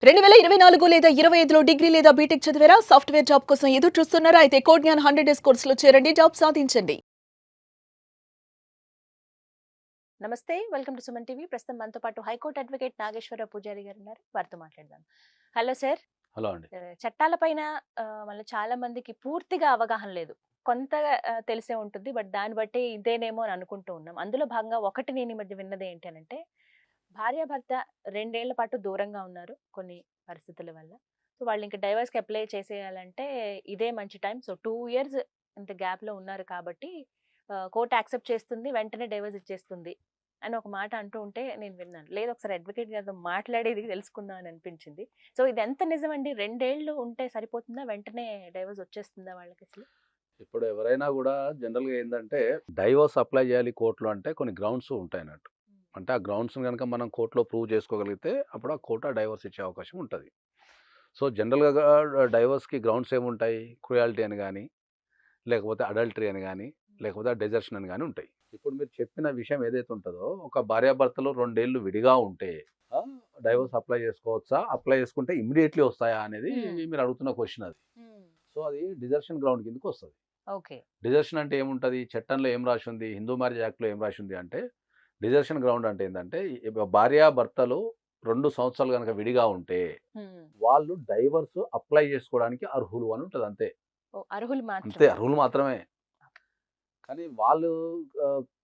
2024 లేదా 25లో డిగ్రీ లేదా బీటెక్ చదివారా? సాఫ్ట్‌వేర్ జాబ్ కోసం ఎదురు చూస్తున్నారా? అయితే కోడ్ జ్ఞాన్ 100 డేస్ కోర్సులో చేరండి. జాబ్ సాధించండి. నమస్తే. Welcome to Suman TV. ప్రస్తుతం మనతో పాటు హైకోర్టు అడ్వకేట్ నాగేశ్వరరావు పూజారి గారు ఉన్నారు. వారితో మాట్లాడదాం. Hello sir. హలో అండి. చట్టాలపైన మళ్ళీ చాలా మందికి పూర్తిగా అవగాహన లేదు. కొంత తెలిసే ఉంటుంది. బట్ దాన్ని బట్టి ఇదేనేమో అని అనుకుంటూ ఉన్నాం. అందులో భాగంగా ఒకటి నేను ఈ మధ్య విన్నది ఏంటి అనంటే, భార్యాభర్త 2 ఏళ్ల పాటు దూరంగా ఉన్నారు కొన్ని పరిస్థితుల వల్ల. సో, వాళ్ళింక డైవర్స్‌కి అప్లై చేసేయాలంటే ఇదే మంచి టైం. సో, 2 ఇయర్స్ ఇంత గ్యాప్‌లో ఉన్నారు కాబట్టి కోర్ట్ యాక్సెప్ట్ చేస్తుంది. వెంటనే డైవర్స్ ఇచ్చేస్తుంది అని ఒక మాట అంటూ ఉంటే నేను విన్నాను. లేదు ఒకసారి అడ్వకేట్ గారితో మాట్లాడి ఇది తెలుసుకుందాం అని అనిపించింది. సో, ఇది ఎంత నిజమండి? 2 ఏళ్ళు ఉంటే సరిపోతుందా? వెంటనే డైవర్స్ వచ్చేస్తుందా వాళ్ళకసలు? ఇప్పుడు ఎవరైనా గూడా జనరల్‌గా ఏందంటే, డైవోర్స్ అప్లై చేయాలి కోర్ట్‌లో అంటే కొన్ని గ్రౌండ్స్ ఉంటాయన్నట్టు. అంటే ఆ గ్రౌండ్స్‌ని గనుక మనం కోర్ట్‌లో ప్రూవ్ చేసుకోగలిగితే అప్పుడు ఆ కోర్ట్ ఆ డైవోర్స్ ఇచ్చే అవకాశం ఉంటది. సో, జనరల్‌గా డైవోర్స్‌కి గ్రౌండ్స్ ఏముంటాయి? క్రుయాలిటీ అని గాని, లేకపోతే అడల్టరీ అని గాని, లేకపోతే డెజర్షన్ అని గాని ఉంటాయి. ఇప్పుడు మీరు చెప్పిన విషయం ఏదైతే ఉంటదో, ఒక భార్యాభర్తలు 2 ఏళ్ళు విడిగా ఉంటే ఆ! హ్మ్. డైవోర్స్ అప్లై చేసుకోవచ్చా? అప్లై చేసుకుంటే ఇమ్మీడియేట్‌లీ వస్తాయా? అనేది హ్మ్. మీరు అడుగుతున్న క్వెషన్ అది. హ్మ్. సో, అది డిజర్షన్ గ్రౌండ్ కిందకొస్తది. ఓకే. డిజర్షన్ అంటే ఏముంటది? చట్టంలో ఏం రాసుంది? హిందూ మ్యారేజ్ యాక్ట్‌లో ఏం రాసుంది అంటే, డిజర్షన్ గ్రౌండ్ అంటే ఏందంటే, భార్యాభర్తలు 2 సంవత్సరాలు గనక విడిగా ఉంటే, హ్మ్. వాళ్ళు డైవర్స్ అప్లై చేసుకోవడానికి అర్హులు అని ఉంటది అంతే. ఓహ్! అర్హులు అంతే మాత్రమే. అర్హులు మాత్రమే. కానీ వాళ్ళు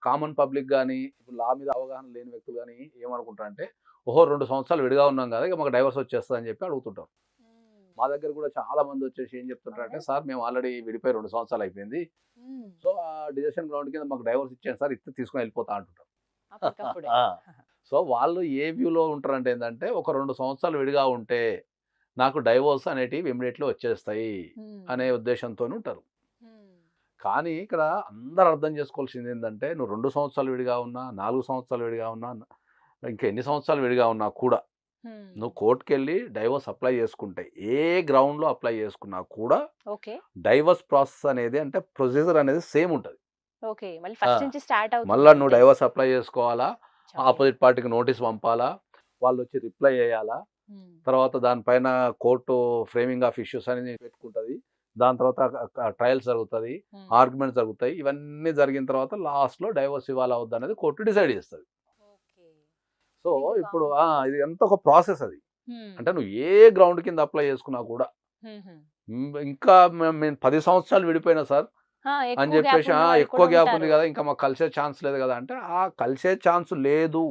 కామన్ పబ్లిక్ గాని, ఇప్పుడు లా మీద అవగాహన లేని వ్యక్తులు గాని ఏమనుకుంటారంటే, ఓహో! 2 సంవత్సరాలు విడిగా ఉన్నాం గదా! ఇక మాకు డైవర్స్ వచ్చేస్తదని చెప్పి అడుగుతుంటారు. హ్మ్. మా దగ్గర కూడా చాలా మందొచ్చేసి ఏం చెప్తుంటారంటే, అవునా? సార్ మేము ఆల్రెడీ విడిపోయి 2 సంవత్సరాలు అయిపోయింది. హ్మ్. సో, ఆ డిజర్షన్ గ్రౌండ్ కింద మాకు డైవోర్స్ ఇచ్చేయండి సార్. ఇత్తే తీసుకొని వెళ్ళిపోతా అంటుంటారు. అప్పటికప్పుడే. ఆ! సో, వాళ్ళు ఏ వ్యూలో ఉంటారంటే ఏందంటే, ఒక 2 సంవత్సరాలు విడిగా ఉంటే, నాకు డైవోర్స్ అనేటివి ఇమ్మీడియేట్‌లీ వచ్చేస్తాయి హ్మ్. అనే ఉద్దేశంతోనుంటారు. హ్మ్. కానీ ఇక్కడ అందరూ అర్థం చేసుకోవాల్సిందేందంటే, నువ్వు 2 సంవత్సరాలు విడిగా ఉన్నా, 4 సంవత్సరాలు విడిగా ఉన్నా, ఇంకా ఎన్ని సంవత్సరాలు విడిగా ఉన్నా కూడా, హ్మ్. నువ్వు కోర్ట్‌కెళ్ళి డైవోర్స్ అప్లై చేసుకుంటే, ఏ గ్రౌండ్‌లో అప్లై చేసుకున్నా కూడా, ఓకే. డైవోర్స్ ప్రాసెస్ అనేది అంటే ప్రొసీజర్ అనేది సేమ్ ఉంటది. ఓకే. మళ్ళీ ఆ! ఫస్ట్ నుంచి స్టార్ట్ మళ్ళా అవుతుంది నువ్వు అంతే. డైవోర్స్ అప్లై చేసుకోవాలా, చాలు. ఆపోజిట్ పార్టీకి నోటీస్ పంపాలా, వాళ్ళొచ్చి రిప్లై చేయాలా, హ్మ్. తర్వాత దానిపైన కోర్టు ఫ్రేమింగ్ ఆఫ్ ఇష్యూస్ అని పెట్టుకుంటది. దాని తర్వాత ట్రయల్స్ జరుగుతది. హ్మ్. ఆర్గ్యుమెంట్స్ జరుగుతాయి. ఇవన్నీ జరిగిన తర్వాత లాస్ట్‌లో డైవోర్స్ ఇవ్వాలా వద్దా అనేది కోర్టు డిసైడ్ చేస్తది. ఓకే. సో, ఇదింకా ఇప్పుడు కామన్ ప్రాసెస్. ఇది అంతా ఒక ప్రాసెస్ అది. హ్మ్. అంటే నువ్వు ఏ గ్రౌండ్ కింద అప్లై చేసుకున్నా కూడా హుహు. ఇంకా మేము 10 సంవత్సరాలు విడిపోయినా సార్ ఆ! అని ఎక్కువ గ్యాప్ జెప్పేసి, ఉన్న వాళ్ళు ఎక్కువ కూడా గ్యాప్ ఉంది ఉంటారు. గదా! ఇంకా మాకు కలిసే ఛాన్స్ లేదు గదా! అంటే, ఆ కలిసే ఛాన్స్ లేదు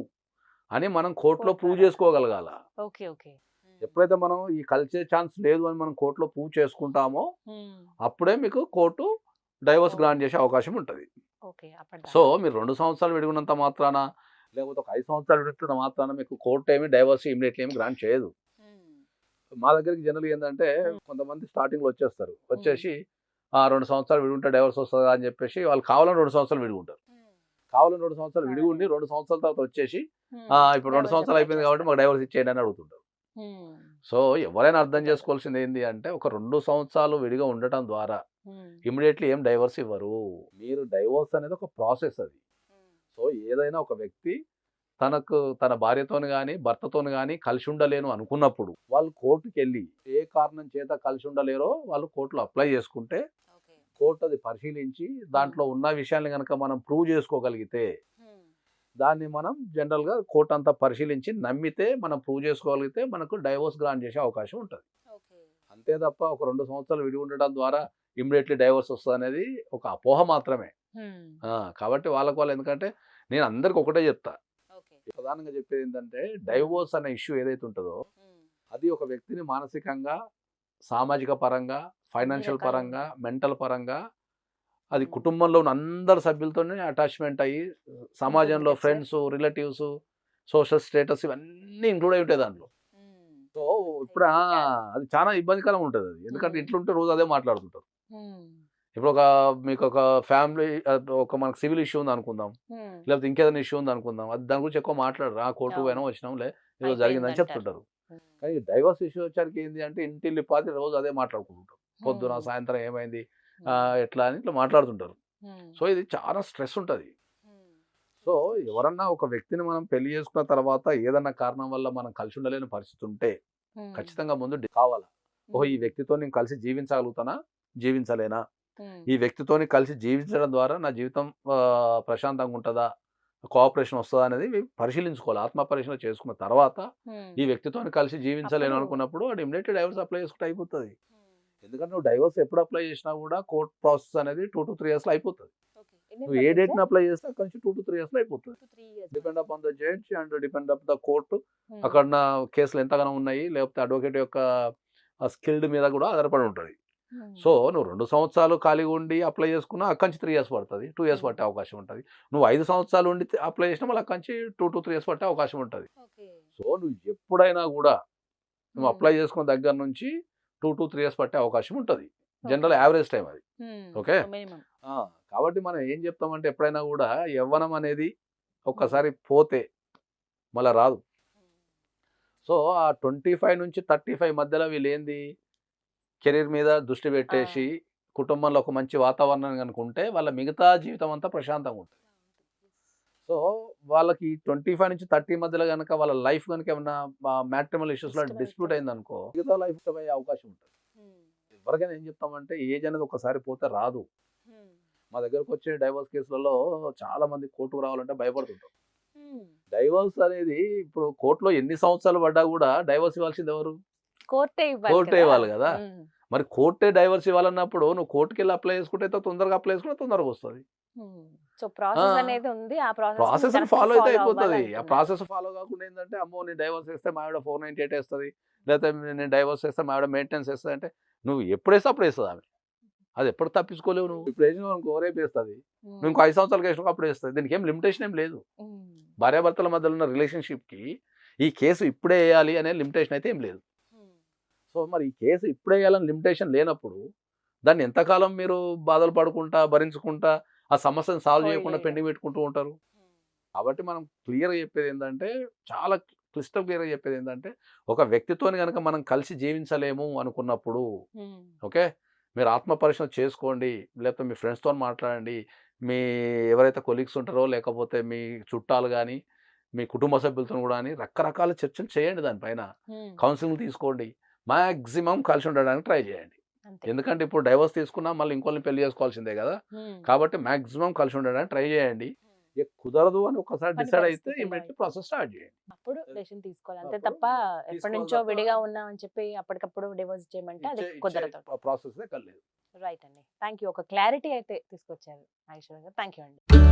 అని మనం కోర్ట్‌లో కోర్ట్ ప్రూవ్ ద్వారా. జేసుకోగలగాల. ఓకే. ఓకే. హ్మ్. ఎప్పుడైతే మనం ఈ కలిసే ఛాన్స్ లేదు అని మనం కోర్ట్‌లో ప్రూవ్ చేసుకుంటామో, హ్మ్. అప్పుడే మీకు కోర్టు డైవోర్స్ ఓహ్! గ్రాంట్ జేసే అవకాశం ఉంటది. ఓకే. సో, అప్పటిదాకా. మీరు 2 సంవత్సరాలు విడిగున్నంత మాత్రాన, లేకపోతే ఒక 5 సంవత్సరాలు విడితున్న మాత్రాన మీకు కోర్ట్ ఏమి డైవోర్స్ ఇమ్మీడియేట్‌లీ ఏమి గ్రాంట్ చేయదు. హ్మ్. మా దగ్గరికి జనరల్‌గా ఏందంటే, హ్మ్. కొంతమంది స్టార్టింగ్‌లో వచ్చేస్తారు. హ్మ్. వచ్చేసి 2 సంవత్సరాలు విడిగుంటే డైవోర్స్ వస్తదా అని జెప్పేసి, వాళ్ళు కావాలని 2 సంవత్సరాలు విడిగుంటారు. హ్మ్. కావాలని 2 సంవత్సరాలు విడిగుండి, కావాలని. 2 సంవత్సరాల తర్వాత వచ్చేసి, హ్మ్. ఇప్పుడు 2 డైవోర్స్ సంవత్సరాలు అప్లై అయిపోయింది కాబట్టి చేస్తారు. మాకు డైవోర్స్ ఇచ్చేయండి అని అడుగుతుంటారు. హ్మ్. సో, ఎవరైనా అర్థం కుదరదు. చేసుకోవాల్సింది ఏంది అంటే, ఒక 2 సంవత్సరాలు విడిగా ఉండటం ద్వారా హ్మ్. ఇమ్మీడియేట్‌లీ ఏం డైవోర్స్ ఇవ్వరు. మీరు డైవోర్స్ అనేది ఒక ప్రాసెస్ అది. హ్మ్. సో, ఏదైనా ఒక వ్యక్తి తనకు తన భార్యతోని గాని, భర్తతోని గాని కలిసి ఉండలేను అనుకున్నప్పుడు, వాళ్ళు కోర్ట్‌కెళ్ళి ఏ కారణం చేత కలిసి ఉండలేరో వాళ్ళు కోర్ట్‌లో అప్లై చేసుకుంటే, ఓకే. కోర్ట్ అది పరిశీలించి హ్మ్. దాంట్లో ఉన్న విషయాల్ని గనక మనం ప్రూవ్ చేసుకోగలిగితే హ్మ్. దాన్ని మనం జనరల్‌గా కోర్టంతా పరిశీలించి నమ్మితే, మనం ప్రూవ్ చేసుకోగలిగితే మనకు డైవోర్స్ గ్రాంట్ చేసే అవకాశం ఉంటది. ఓకే. అంతే తప్ప ఒక 2 సంవత్సరాలు విడి ఉండడం ద్వారా ఇమ్మీడియేట్‌లీ డైవోర్స్ వస్తదనేది ఒక అపోహ మాత్రమే. హ్మ్. ఆ! కాబట్టి వాళ్ళకి వాళ్ళు ఎందుకంటే నేను అందరికి ఒకటే చెప్తా. ఓకే. ప్రధానంగా చెప్పేదేంటంటే హ్మ్. డైవోర్స్ అనే ఇష్యూ ఏదైతే ఉంటదో, హ్మ్. అది ఒక వ్యక్తిని మానసికంగా, సామాజిక పరంగా, అన్ని ఫైనాన్షియల్ రకాలుగా పరంగా, ఉంటాయి. మెంటల్ పరంగా అది హ్మ్. కుటుంబంలో ఉన్న అందరి సభ్యులతోనే అటాచ్‌మెంట్ అయ్యి, ఉంటుంది సమాజంలో కదా sir. Friends, relatives, social status ఇవన్నీ ఇంక్లూడ్ అయ్యి ఉంటాయి దాంట్లో. హ్మ్. సో, ఇప్పుడు హెల్త్, క్యాస్ట్. అది చాలా ఇబ్బందికరంగా ఉంటదది. ఎందుకంటే హ్మ్. ఇంట్లుంటే రోజు అదే మాట్లాడుతుంటారు. హ్మ్. ఇప్పుడు మీకొక ఫ్యామిలీ ఒక మనకు సివిల్ ఇష్యూ ఉందనుకుందాం. హ్మ్. లేకపోతే ఇంకేదైనా ఇష్యూ ఉందనుకుందాం. అది దాని గురించి ఎక్కువ మాట్లాడరు. కోర్ట్‌కి అవును. పోయినాం, వచ్చినాంలే ఏదో జరిగిందని అయిపోయిందంటారు. చెప్తుంటారు. హ్మ్. కానీ డైవోర్స్ ఇష్యూ వచ్చరికి ఏంది అంటే ఇంటిల్లిపాది రోజు అదే మాట్లాడుకుంటుంటారు. పొద్దున, హ్మ్. సాయంత్రం ఏమైంది? హ్మ్. ఎట్లా అని ఇట్లా మాట్లాడుతుంటారు. హ్మ్. సో, ఇది చాలా స్ట్రెస్ ఉంటది. హ్మ్. So, trust issue. ఎవరన్నా ఒక వ్యక్తిని మనం పెళ్లి చేసుకున్న తర్వాత ఏదన్నా కారణం వల్ల మనం కలిసి ఉండలేని పరిస్థితి ఉంటే, ఖచ్చితంగా ముందు కావాలా. ఓహో, ఈ వ్యక్తితో నేను కలిసి జీవించగలుగుతానా, జీవించలేనా, ఈ వ్యక్తితోని కలిసి జీవించడం ద్వారా నా జీవితం ప్రశాంతంగా ఉంటుందా, కోఆపరేషన్ వస్తుందా అనేది పరిశీలించుకోవాలి. ఆత్మ పరిశీలన చేసుకున్న తర్వాత ఈ వ్యక్తితోని కలిసి జీవించలేను అప్పుడు అనుకున్నప్పుడు వాడు ఇమ్మీడియట్ డైవర్స్ అప్లై చేసుకుంటే అయిపోతుంది. ఎందుకంటే నువ్వు డైవర్స్ ఎప్పుడు అప్లై చేసినా కూడా కోర్ట్ ప్రాసెస్ అనేది 2 to 3 ఇయర్స్లో అయిపోతుంది. నువ్వు ఏ డేట్ని అప్లై చేస్తే అక్కడ నుంచి 2 to 3 ఇయర్స్లో అయిపోతుంది. Depend upon the judge and depend up the court. అక్కడ కేసులు ఎంతగానో ఉన్నాయి, లేకపోతే అడ్వకేట్ యొక్క స్కిల్డ్ మీద కూడా ఆధారపడి ఉంటుంది. సో నువ్వు 2 సంవత్సరాలు ఖాళీగా ఉండి అప్లై చేసుకున్నా అక్కడి నుంచి 3 ఇయర్స్ పడుతుంది, 2 ఇయర్స్ పట్టే అవకాశం ఉంటుంది. నువ్వు 5 సంవత్సరాలు ఉండి అప్లై చేసినా మళ్ళీ అక్కడి నుంచి 2 to 3 ఇయర్స్ పట్టే అవకాశం ఉంటుంది. సో నువ్వు ఎప్పుడైనా కూడా నువ్వు అప్లై చేసుకున్న దగ్గర నుంచి 2 to 3 ఇయర్స్ పట్టే అవకాశం ఉంటుంది. జనరల్ యావరేజ్ టైం అది. ఓకే, కాబట్టి మనం ఏం చెప్తామంటే ఎప్పుడైనా కూడా యవ్వనం అనేది ఒక్కసారి పోతే మళ్ళీ రాదు. సో ఆ 25 నుంచి 35 మధ్యలో వీళ్ళు ఏంది కెరీర్ మీద దృష్టి పెట్టేసి కుటుంబంలో ఒక మంచి వాతావరణం కనుకుంటే వాళ్ళ మిగతా జీవితం అంతా ప్రశాంతంగా ఉంటుంది. సో వాళ్ళకి 25 నుంచి 30 మధ్యలో కనుక వాళ్ళ లైఫ్ కనుక ఏమన్నా మ్యాట్రిమల్ ఇష్యూస్లో డిస్ప్యూట్ అయింది అనుకో, మిగతా లైఫ్ అయ్యే అవకాశం ఉంటుంది. ఎవరికైనా ఏం చెప్తామంటే ఏజ్ అనేది ఒకసారి పోతే రాదు. మా దగ్గరకు వచ్చే డైవర్స్ కేసులలో చాలా మంది కోర్టుకు రావాలంటే భయపడుతుంటారు. డైవర్స్ అనేది ఇప్పుడు కోర్టులో ఎన్ని సంవత్సరాలు పడ్డా కూడా డైవర్స్ ఇవ్వాల్సింది ఎవరు? కోర్టే ఇవ్వాలి కదా. మరి కోర్టే డైవర్స్ ఇవ్వాలన్నప్పుడు నువ్వు కోర్టుకి వెళ్ళి అప్లై చేసుకుంటే తొందరగా అప్లై చేసుకుంటే తొందరగా వస్తుంది. సో ప్రాసెస్ అనేది ఉంది, ఆ ప్రాసెస్ ఫాలో అయితే అయిపోతుంది. ఆ ప్రాసెస్ ఫాలో కాకుండా ఏంటంటే అమ్మో నేను డైవర్స్ వేస్తే మా ఆవిడ 498 వేస్తుంది, లేకపోతే నేను డైవర్స్ వేస్తే మా ఆవిడ మెయింటెనెన్స్ వేస్తుంది అంటే నువ్వు ఎప్పుడు వేస్తే అప్పుడు వేస్తుంది ఆమె. అది ఎప్పుడు తప్పించుకోలేవు. నువ్వు ఇప్పుడు వేసిన రేపు వేస్తుంది, నువ్వు ఇంకో 5 సంవత్సరాలు వేసినా అప్పుడు వేస్తుంది. దీనికి ఏం లిమిటేషన్ ఏం లేదు. భార్యాభర్తల మధ్యలో ఉన్న రిలేషన్షిప్కి ఈ కేసు ఇప్పుడే వేయాలి అనే లిమిటేషన్ అయితే ఏం లేదు. సో మరి ఈ కేసు ఇప్పుడే వేయాలని లిమిటేషన్ లేనప్పుడు దాన్ని ఎంతకాలం మీరు బాధలు పడుకుంటా భరించుకుంటా ఆ సమస్యను సాల్వ్ చేయకుండా పెండింగ్ పెట్టుకుంటూ ఉంటారు. కాబట్టి మనం క్లియర్గా చెప్పేది ఏంటంటే, చాలా క్లిస్టల్ క్లియర్గా చెప్పేది ఏంటంటే, ఒక వ్యక్తితోని కనుక మనం కలిసి జీవించలేము అనుకున్నప్పుడు ఓకే, మీరు ఆత్మ పరిశీలన చేసుకోండి, లేకపోతే మీ ఫ్రెండ్స్తో మాట్లాడండి, మీ ఎవరైతే కొలీగ్స్ ఉంటారో లేకపోతే మీ చుట్టాలు కానీ మీ కుటుంబ సభ్యులతో కూడా అని రకరకాల చర్చలు చేయండి. దానిపైన కౌన్సిలింగ్ తీసుకోండి, మ్యాక్సిమం కలిసి ఉండడానికి ట్రై చేయండి. ఎందుకంటే ఇప్పుడు డైవర్స్ తీసుకున్నా మళ్ళీ ఇంకోళ్ళని పెళ్లి చేసుకోవాల్సిందే కదా. కాబట్టి మ్యాక్సిమం కలిసి ఉండడానికి ట్రై చేయండి. కుదరదు అని ఒకసారి డిసైడ్ అయితే ఇమీడియట్లీ ప్రాసెస్ స్టార్ట్ చేయండి. అప్పుడు డెసిషన్ తీసుకోవాలి అంతే తప్ప ఎప్పటి నుంచో విడిగా ఉన్నామని చెప్పి అప్పటికప్పుడు డివోర్స్ చేయమంటే అది కుదరదు. ప్రాసెస్ కలేదు. రైట్ అండి, థ్యాంక్ యూ. ఒక క్లారిటీ అయితే తీసుకొచ్చారు నాగేశ్వర గారు. థ్యాంక్ యూ అండి.